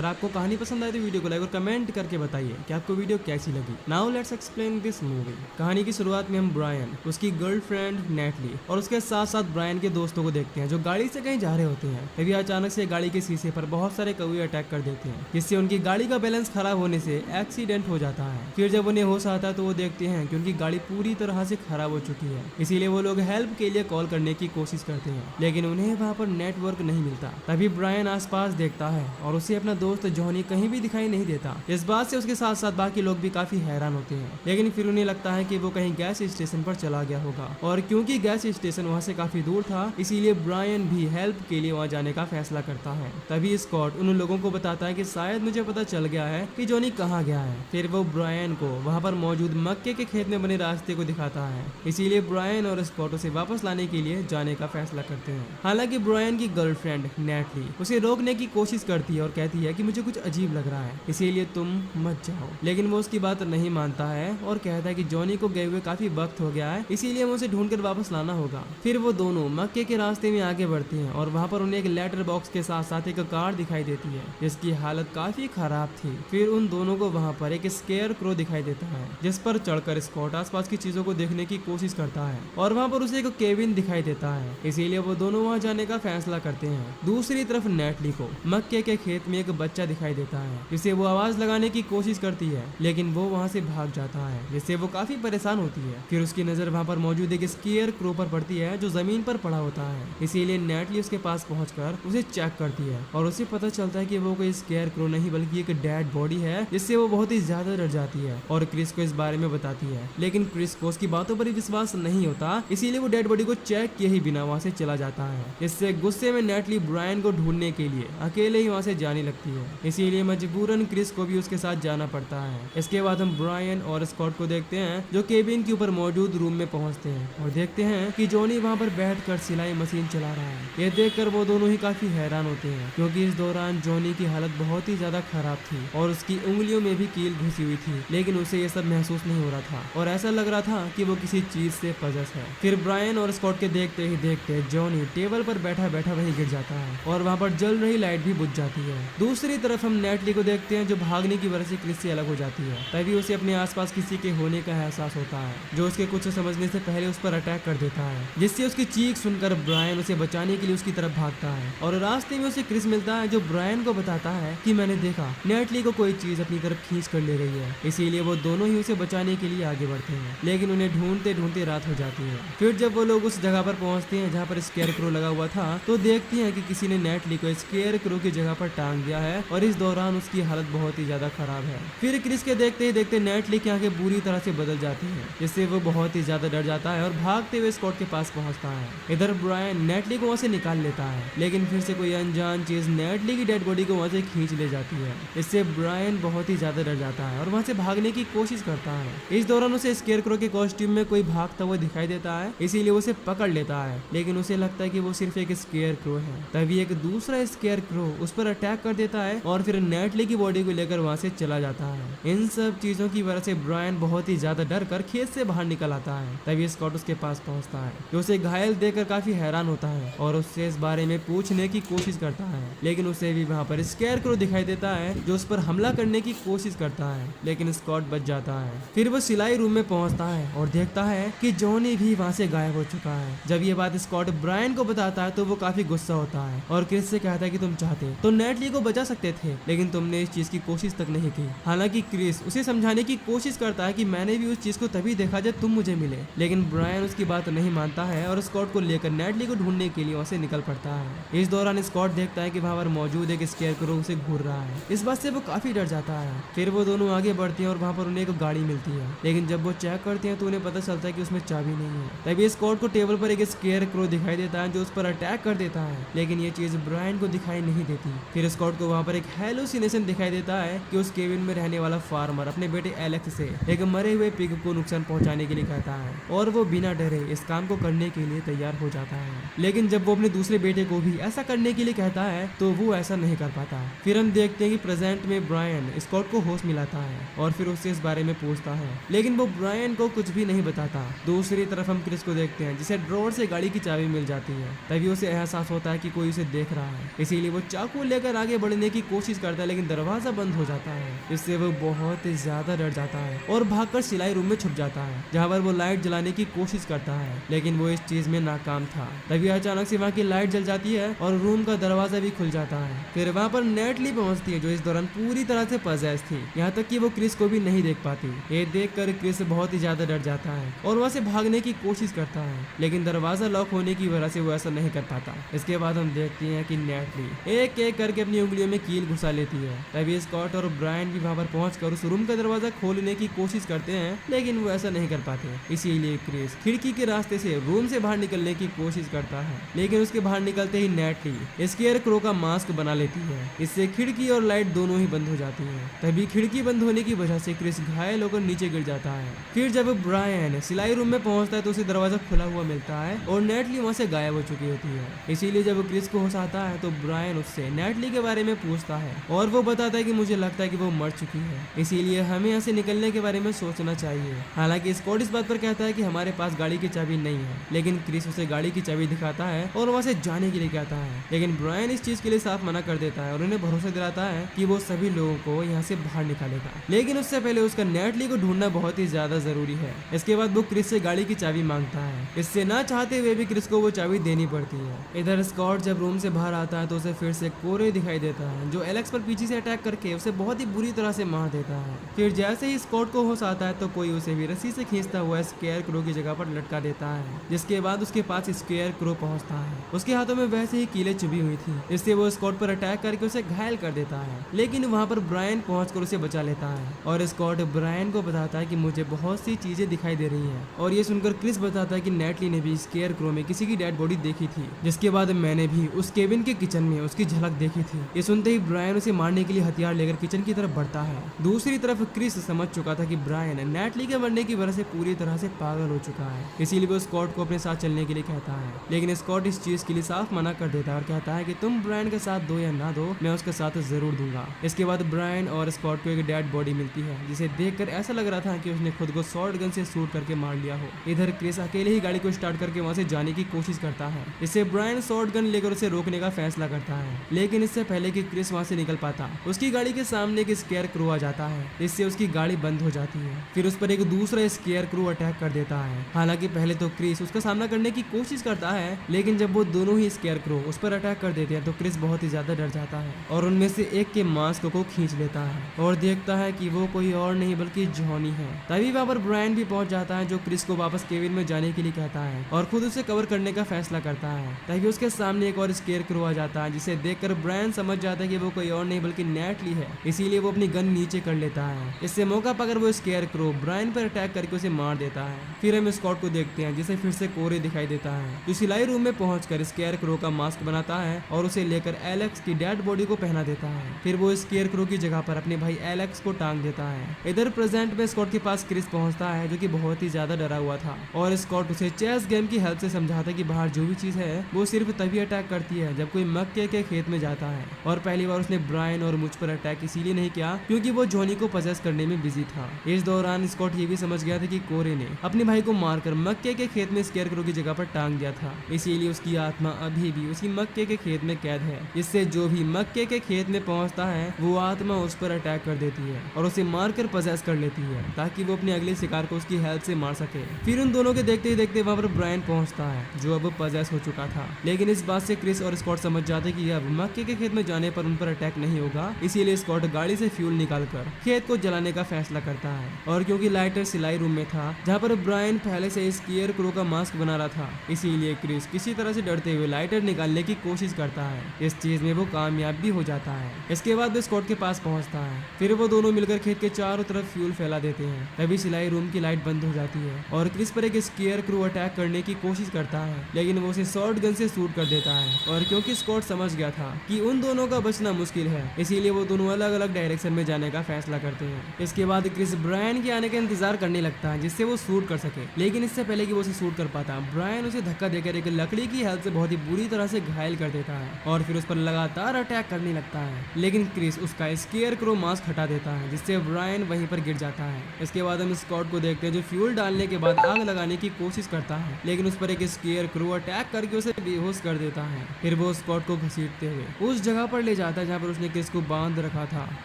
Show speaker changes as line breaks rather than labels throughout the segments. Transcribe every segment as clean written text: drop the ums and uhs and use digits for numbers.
अगर आपको कहानी पसंद आए तो वीडियो को लाइक और कमेंट करके बताइए कि आपको वीडियो कैसी लगी। Now let's explain this movie. कहानी की शुरुआत में हम ब्रायन, उसकी गर्लफ्रेंड नेटली और उसके साथ साथ ब्रायन के दोस्तों को देखते हैं जो गाड़ी से कहीं जा रहे होते हैं। तभी अचानक से गाड़ी के शीशे पर बहुत सारे कौवे अटैक कर देते हैं, जिससे उनकी गाड़ी का बैलेंस खराब होने से एक्सीडेंट हो जाता है। फिर जब उन्हें होश आता है तो वो देखते हैं कि उनकी गाड़ी पूरी तरह से खराब हो चुकी है। इसीलिए वो लोग हेल्प के लिए कॉल करने की कोशिश करते हैं, लेकिन उन्हें वहाँ पर नेटवर्क नहीं मिलता। तभी ब्रायन आसपास देखता है और उसे अपना दोस्त जॉनी कहीं भी दिखाई नहीं देता। इस बात से उसके साथ साथ बाकी लोग भी काफी हैरान होते हैं, लेकिन फिर उन्हें लगता है कि वो कहीं गैस स्टेशन पर चला गया होगा। और क्योंकि गैस स्टेशन वहाँ से काफी दूर था, इसीलिए ब्रायन भी हेल्प के लिए वहाँ जाने का फैसला करता है। तभी स्कॉट उन लोगों को बताता है कि शायद मुझे पता चल गया है कि जॉनी कहाँ गया है। फिर वो ब्रायन को वहाँ पर मौजूद मक्के के खेत में बने रास्ते को दिखाता है। इसीलिए ब्रायन और स्कॉट उसे वापस लाने के लिए जाने का फैसला करते हैं। हालांकि ब्रायन की गर्लफ्रेंड नेटली उसे रोकने की कोशिश करती है और कहती है कि मुझे कुछ अजीब लग रहा है, इसीलिए तुम मत जाओ। लेकिन वो उसकी बात नहीं मानता है और कहता है कि जॉनी को गए हुए काफी वक्त हो गया है, इसीलिए हमें उसे ढूंढकर वापस लाना होगा। फिर वो दोनों मक्के के रास्ते में आगे बढ़ते हैं और वहाँ पर उन्हें एक लेटर बॉक्स के साथ साथ एक कार दिखाई देती है, जिसकी हालत काफी खराब थी। फिर उन दोनों को वहाँ पर एक स्केयर क्रो दिखाई देता है, जिस पर चढ़कर स्कॉट आसपास की चीजों को देखने की कोशिश करता है और वहाँ पर उसे एक केबिन दिखाई देता है, इसीलिए वो दोनों वहाँ जाने का फैसला करते हैं। दूसरी तरफ नेटली को मक्के के खेत में एक बच्चा दिखाई देता है, जिसे वो आवाज लगाने की कोशिश करती है, लेकिन वो वहाँ से भाग जाता है, जिससे वो काफी परेशान होती है। फिर उसकी नजर वहाँ पर मौजूद एक स्केयर क्रो पर पड़ती है जो जमीन पर पड़ा होता है, इसीलिए नेटली उसके पास पहुंचकर उसे चेक करती है और उसे पता चलता है कि वो कोई स्केयर क्रो नहीं बल्कि एक डेड बॉडी है, जिससे वो बहुत ही ज्यादा डर जाती है और क्रिस को इस बारे में बताती है। लेकिन क्रिस को उसकी बातों पर विश्वास नहीं होता, इसीलिए वो डेड बॉडी को चेक किए ही बिना वहाँ से चला जाता है। इससे गुस्से में नेटली ब्रायन को ढूंढने के लिए अकेले ही वहाँ से जाने लगती है, इसीलिए मजबूरन क्रिस को भी उसके साथ जाना पड़ता है। इसके बाद हम ब्रायन और स्कॉट को देखते हैं जो केबिन के ऊपर मौजूद रूम में पहुंचते हैं और देखते हैं कि जॉनी वहां पर बैठकर सिलाई मशीन चला रहा है। ये देखकर वो दोनों ही काफी हैरान होते हैं, क्योंकि इस दौरान जॉनी की हालत बहुत ही ज्यादा खराब थी और उसकी उंगलियों में भी कील घुसी हुई थी, लेकिन उसे ये सब महसूस नहीं हो रहा था और ऐसा लग रहा था कि वो किसी चीज से पजस है। फिर ब्रायन और स्कॉट के देखते ही देखते जॉनी टेबल पर बैठा बैठा वहीं गिर जाता है और वहाँ पर जल रही लाइट भी बुझ जाती है। दूसरी तरफ हम नेटली को देखते हैं जो भागने की वजह से क्रिस से अलग हो जाती है। तभी उसे अपने आसपास किसी के होने का एहसास होता है, जो उसके कुछ समझने से पहले उस पर अटैक कर देता है, जिससे उसकी चीख सुनकर ब्रायन उसे बचाने के लिए उसकी तरफ भागता है और रास्ते में उसे क्रिस मिलता है जो ब्रायन को बताता है कि मैंने देखा नेटली को कोई चीज अपनी तरफ खींच कर ले रही है, इसीलिए वो दोनों ही उसे बचाने के लिए आगे बढ़ते हैं। लेकिन उन्हें ढूंढते ढूंढते रात हो जाती है। फिर जब वो लोग उस जगह पर पहुंचते हैं जहाँ पर स्केयर क्रो लगा हुआ था, तो देखते हैं कि किसी ने नेटली को स्केयर क्रो की जगह पर टांग दिया है और इस दौरान उसकी हालत बहुत ही ज्यादा खराब है। फिर क्रिस के देखते ही देखते नेटली की आंखें बुरी तरह से बदल जाती है, जिससे वो बहुत ही ज्यादा डर जाता है और भागते हुए स्कॉट के पास पहुंचता है। इधर ब्रायन नेटली को वहां से निकाल लेता है, लेकिन फिर से कोई अनजान चीज नेटली की डेड बॉडी को वहां से खींच ले जाती है। इससे ब्रायन बहुत ही ज्यादा डर जाता है और वहां से भागने की कोशिश करता है। इस दौरान उसे स्केयरक्रो के कॉस्ट्यूम में कोई भागता हुआ दिखाई देता है, इसीलिए उसे पकड़ लेता है, लेकिन उसे लगता है कि वो सिर्फ एक स्केयरक्रो है। तभी एक दूसरा स्केयरक्रो उस पर अटैक कर देता है और फिर नेटली की बॉडी को लेकर वहां से चला जाता है। इन सब चीजों की वजह से ब्रायन बहुत ही ज्यादा डर कर खेत से बाहर निकल आता है। तभी स्कॉट उसके पास पहुंचता है, जो उसे घायल देखकर काफी हैरान होता है और उससे इस बारे में पूछने की कोशिश करता है, लेकिन उसे भी वहाँ पर स्केयरक्रो दिखाई देता है जो उस पर हमला करने की कोशिश करता है, लेकिन स्कॉट बच जाता है। फिर वो सिलाई रूम में पहुंचता है और देखता है कि जॉनी भी वहाँ से गायब हो चुका है। जब ये बात स्कॉट ब्रायन को बताता है तो वो काफी गुस्सा होता है और क्रिस से कहता है कि तुम चाहते तो नेटली को बचा सकते थे, लेकिन तुमने इस चीज की कोशिश तक नहीं की। हालांकि क्रिस उसे समझाने की कोशिश करता है कि मैंने भी उस चीज को तभी देखा जब तुम मुझे मिले, लेकिन ब्रायन उसकी बात नहीं मानता है और स्कॉट को लेकर नेटली को ढूंढने के लिए वहाँ से निकल पड़ता है। इस दौरान स्कॉट देखता है कि वहाँ पर मौजूद एक स्केयरक्रो उसे घूर रहा है। इस बात से वो काफी डर जाता है। फिर वो दोनों आगे बढ़ते हैं और वहाँ पर उन्हें एक गाड़ी मिलती है, लेकिन जब वो चेक करते हैं तो उन्हें पता चलता है कि उसमें चाबी नहीं है। तभी स्कॉट को टेबल पर एक स्केयरक्रो दिखाई देता है जो उस पर अटैक कर देता है, लेकिन ये चीज ब्रायन को दिखाई नहीं देती। फिर स्कॉट को वहाँ पर एक हेलुसिनेशन दिखाई देता है कि उस केबिन में रहने वाला फार्मर अपने बेटे एलेक्स से एक मरे हुए पिग को नुकसान पहुंचाने के लिए कहता है और वो बिना डरे इस काम को करने के लिए तैयार हो जाता है। लेकिन जब वो अपने दूसरे बेटे को भी ऐसा करने के लिए कहता है तो वो ऐसा नहीं कर पाता। फिर हम देखते हैं कि प्रेजेंट में ब्रायन स्कॉट को होश मिलाता है और फिर उससे इस बारे में पूछता है, लेकिन वो ब्रायन को कुछ भी नहीं बताता। दूसरी तरफ हम क्रिस को देखते हैं जिसे ड्रॉअर से गाड़ी की चाबी मिल जाती है। तभी उसे एहसास होता है कि कोई उसे देख रहा है, इसीलिए वो चाकू लेकर आगे बढ़ने की कोशिश करता है लेकिन दरवाजा बंद हो जाता है। इससे वो बहुत ज्यादा डर जाता है और भागकर सिलाई रूम में छुप जाता है, जहाँ पर वो लाइट जलाने की कोशिश करता है लेकिन वो इस चीज में नाकाम था। तभी अचानक से वहाँ की लाइट जल जाती है और रूम का दरवाजा भी खुल जाता है। फिर वहाँ पर नेटली पहुंचती है जो इस दौरान पूरी तरह से पजेस थी, यहाँ तक कि वो क्रिस को भी नहीं देख पाती। ये देखकर क्रिस बहुत ही ज्यादा डर जाता है और वहाँ से भागने की कोशिश करता है लेकिन दरवाजा लॉक होने की वजह से वो ऐसा नहीं कर पाता। इसके बाद हम देखते हैं कि नेटली एक एक करके अपनी उंगलियों में कील घुसा लेती है। तभी स्कॉट और ब्रायन भी वहाँ पर पहुंचकर उस रूम का दरवाजा खोलने की कोशिश करते हैं लेकिन वो ऐसा नहीं कर पाते। इसीलिए क्रिस खिड़की के रास्ते से रूम से बाहर निकलने की कोशिश करता है लेकिन उसके बाहर निकलते ही नेटली स्केयर क्रो का मास्क बना लेती है। इससे खिड़की और लाइट दोनों ही बंद हो जाती है। तभी खिड़की बंद होने की वजह से क्रिस घायल होकर नीचे गिर जाता है। फिर जब ब्रायन सिलाई रूम में पहुंचता है तो उसे दरवाजा खुला हुआ मिलता है और नेटली वहां से गायब हो चुकी होती है। इसीलिए जब क्रिस को होश आता है तो ब्रायन उससे नेटली के बारे में पूछता है और वो बताता है कि मुझे लगता है कि वो मर चुकी है, इसीलिए हमें यहाँ से निकलने के बारे में सोचना चाहिए। हालांकि स्कॉट इस बात पर कहता है कि हमारे पास गाड़ी की चाबी नहीं है, लेकिन क्रिस उसे गाड़ी की चाबी दिखाता है और वहाँ से जाने के लिए कहता है। लेकिन ब्रायन इस चीज के लिए साफ मना कर देता है और उन्हें भरोसा दिलाता है कि वो सभी लोगों को यहाँ से बाहर निकालेगा, लेकिन उससे पहले उसका नेटली को ढूंढना बहुत ही ज्यादा जरूरी है। इसके बाद वो क्रिस से गाड़ी की चाबी मांगता है। इससे ना चाहते हुए भी क्रिस को वो चाबी देनी पड़ती है। इधर स्कॉट जब रूम से बाहर आता है तो उसे फिर से कोरे दिखाई देता है जो एलेक्स पर पीछे से अटैक करके उसे बहुत ही बुरी तरह से मार देता है। फिर जैसे ही स्कॉट को होश आता है तो कोई उसे भी रस्सी से खींचता हुआ स्केयर क्रो की जगह पर लटका देता है, जिसके बाद उसके पास स्केयर क्रो पहुंचता है। उसके हाथों में वैसे ही कीलें चुभी हुई थी, इससे वो स्कॉट पर अटैक करके उसे घायल कर देता है। लेकिन वहाँ पर ब्रायन पहुंचकर उसे बचा लेता है और स्कॉट ब्रायन को बताता है कि मुझे बहुत सी चीजें दिखाई दे रही हैं। और ये सुनकर क्रिस बताता है कि नेटली ने भी स्केयर क्रो में किसी की डेड बॉडी देखी थी, जिसके बाद मैंने भी उस केबिन के किचन में उसकी झलक देखी थी। ये सुनते ही ब्रायन उसे मारने के लिए हथियार लेकर किचन की तरफ बढ़ता है। दूसरी तरफ क्रिस समझ चुका था कि ब्रायन नेटली के मरने की वजह से पूरी तरह से पागल हो चुका है, इसीलिए वो स्कॉट को अपने साथ चलने के लिए कहता है। लेकिन स्कॉट इस चीज के लिए साफ मना कर देता है और कहता है कि तुम ब्रायन के साथ दो या ना दो, मैं उसके साथ जरूर दूंगा। इसके बाद ब्रायन और स्कॉट को एक डेड बॉडी मिलती है, जिसे देखकर ऐसा लग रहा था कि उसने खुद को शॉर्ट गन से शूट करके मार लिया हो। इधर क्रिस अकेले ही गाड़ी को स्टार्ट करके वहां से जाने की कोशिश करता है। इससे ब्रायन शॉर्ट गन लेकर उसे रोकने का फैसला करता है, लेकिन इससे पहले कि क्रिस वहां से निकल पाता, उसकी गाड़ी के सामने एक स्केयर क्रू आ जाता है। इससे उसकी गाड़ी बंद हो जाती है। फिर उस पर एक दूसरा स्केयर क्रू अटैक कर देता है। हालांकि पहले तो क्रिस उसका सामना करने की कोशिश करता है, लेकिन जब वो दोनों ही स्केयर क्रू उस पर अटैक कर देते हैं तो क्रिस बहुत ही ज्यादा डर जाता है और उनमें से एक के मास्क को खींच लेता है और देखता है कि वो कोई और नहीं बल्कि जॉनी है। तभी वहां पर ब्रायन भी पहुंच जाता है जो क्रिस को वापस केबिन में जाने के लिए कहता है और खुद उसे कवर करने का फैसला करता है। तभी उसके सामने एक और स्केयर क्रू आ जाता है, जिसे देखकर ब्रायन समझ जाता है कि वो कोई और नहीं बल्कि नेटली है, इसीलिए वो अपनी गन नीचे कर लेता है। इससे मौका पाकर वो स्केयर क्रू ब्रायन पर अटैक करके उसे मार देता है। फिर हम स्कॉट को देखते हैं जिसे फिर से कोरे दिखाई देता है, जो सिलाई रूम में पहुंचकर स्केयर क्रू का मास्क बनाता है और उसे लेकर एलेक्स की डेड बॉडी को पहना देता है। फिर वो स्केयर क्रू की जगह पर अपने भाई एलेक्स को टांग देता है। इधर प्रेजेंट में स्कॉट के पास क्रिस पहुंचता है जो कि बहुत ही ज्यादा डरा हुआ था और स्कॉट उसे चेस गेम की हेल्प से समझाता है कि बाहर जो भी चीज है वो सिर्फ तभी अटैक करती है जब कोई मक्के के खेत में जाता है, और पहली बार उसने ब्रायन और मुझ पर अटैक इसीलिए नहीं किया क्योंकि वो जॉनी को पजेस करने में बिजी था। इस दौरान स्कॉट ये भी समझ गया था कि कोरे ने अपने भाई को मारकर मक्के के खेत में स्केयर क्रू की जगह पर टांग दिया था, इसीलिए उसकी आत्मा अभी भी उसी मक्के के खेत में कैद है। इससे जो भी मक्के के खेत में पहुंचता है वो आत्मा उस पर अटैक कर देती है और उसे मारकर पजेस कर लेती है ताकि वो अपने अगले शिकार को उसकी हेल्प से मार सके। फिर उन दोनों के देखते ही देखते वहां पर ब्रायन पहुंचता है जो अब पजेस हो चुका था, लेकिन इस बात से क्रिस और स्कॉट समझ जाते कि अब मक्के के खेत में जाने पर उन पर अटैक नहीं होगा, इसीलिए स्कॉट गाड़ी से फ्यूल निकालकर खेत को जलाने का फैसला करता है। और क्योंकि लाइटर सिलाई रूम में था जहाँ पर ब्रायन पहले से स्केयर क्रू का मास्क बना रहा था, इसीलिए क्रिस किसी तरह से डरते हुए लाइटर निकालने की कोशिश करता है। इस चीज में वो कामयाब भी हो जाता है। इसके बाद वो स्कॉट के पास पहुंचता है। फिर वो दोनों मिलकर खेत के चारों तरफ फ्यूल फैला देते हैं। तभी सिलाई रूम की लाइट बंद हो जाती है और क्रिस पर एक स्केयर क्रू अटैक करने की कोशिश करता है, लेकिन वो उसे शॉर्ट गन से शूट कर देता है। और क्योंकि स्कॉट समझ गया था कि उन दोनों का बचना मुश्किल है, इसीलिए वो दोनों अलग अलग डायरेक्शन में जाने का फैसला करते हैं। इसके बाद क्रिस ब्रायन के आने का इंतजार करने लगता है जिससे वो शूट कर सके, लेकिन इससे पहले कि वो उसे शूट कर पाता, ब्रायन उसे धक्का देकर एक लकड़ी की हेल्प से बहुत ही बुरी तरह से घायल कर देता है और फिर उस पर लगातार अटैक करने लगता है। लेकिन क्रिस उसका स्केयर क्रू मास्क हटा देता है जिससे ब्रायन वहीं पर गिर जाता है। इसके बाद हम स्कॉट को देखते हैं जो फ्यूल डालने के बाद आग लगाने की कोशिश करता है, लेकिन उस पर एक स्केयर क्रू अटैक करके उसे बेहोश कर देता है। फिर वो स्कॉट को घसीटते हुए उस जगह पर ले जाता है जहाँ पर उसने क्रिस को बांध रखा था।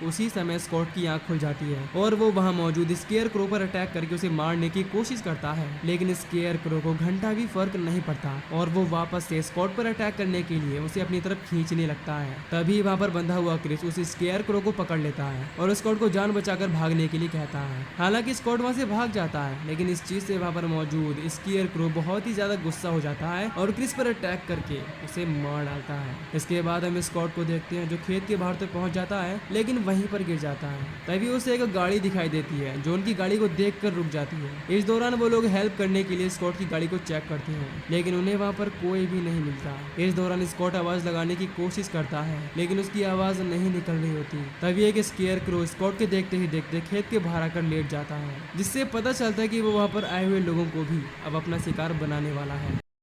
उसी समय स्कॉट की आंख खुल जाती है और वो वहाँ मौजूद स्केयर क्रो पर अटैक करके उसे मारने की कोशिश करता है, लेकिन स्केयर क्रो को घंटा भी फर्क नहीं पड़ता और वो वापस से स्कॉट पर अटैक करने के लिए उसे अपनी तरफ खींचने लगता है। तभी वहाँ पर बंधा हुआ क्रिस उस स्केयर क्रो को पकड़ लेता है और स्कॉट को जान बचाकर भागने के लिए कहता है। हालांकि स्कॉट वहाँ से भाग जाता है, लेकिन इस चीज से वहाँ पर मौजूद स्केयर क्रो बहुत ही ज्यादा गुस्सा हो जाता है और क्रिस पर अटैक करके उसे मार डालता है। इसके बाद हम स्कॉट को देखते हैं जो खेत के बाहर तक पहुंच जाता है, लेकिन वहीं पर गिर जाता है। तभी उसे एक गाड़ी दिखाई देती है जो उनकी गाड़ी को देखकर रुक जाती है। इस दौरान वो लोग हेल्प करने के लिए स्कॉट की गाड़ी को चेक करते हैं, लेकिन उन्हें वहाँ पर कोई भी नहीं मिलता। इस दौरान स्कॉट आवाज लगाने की कोशिश करता है, लेकिन उसकी आवाज नहीं निकल रही होती। तभी एक स्केयर क्रो स्कॉट के देखते ही देखते खेत के बाहर आकर लेट जाता है, जिससे पता चलता है कि वो वहाँ पर आए हुए लोगों को भी अब अपना शिकार बनाने वाला है।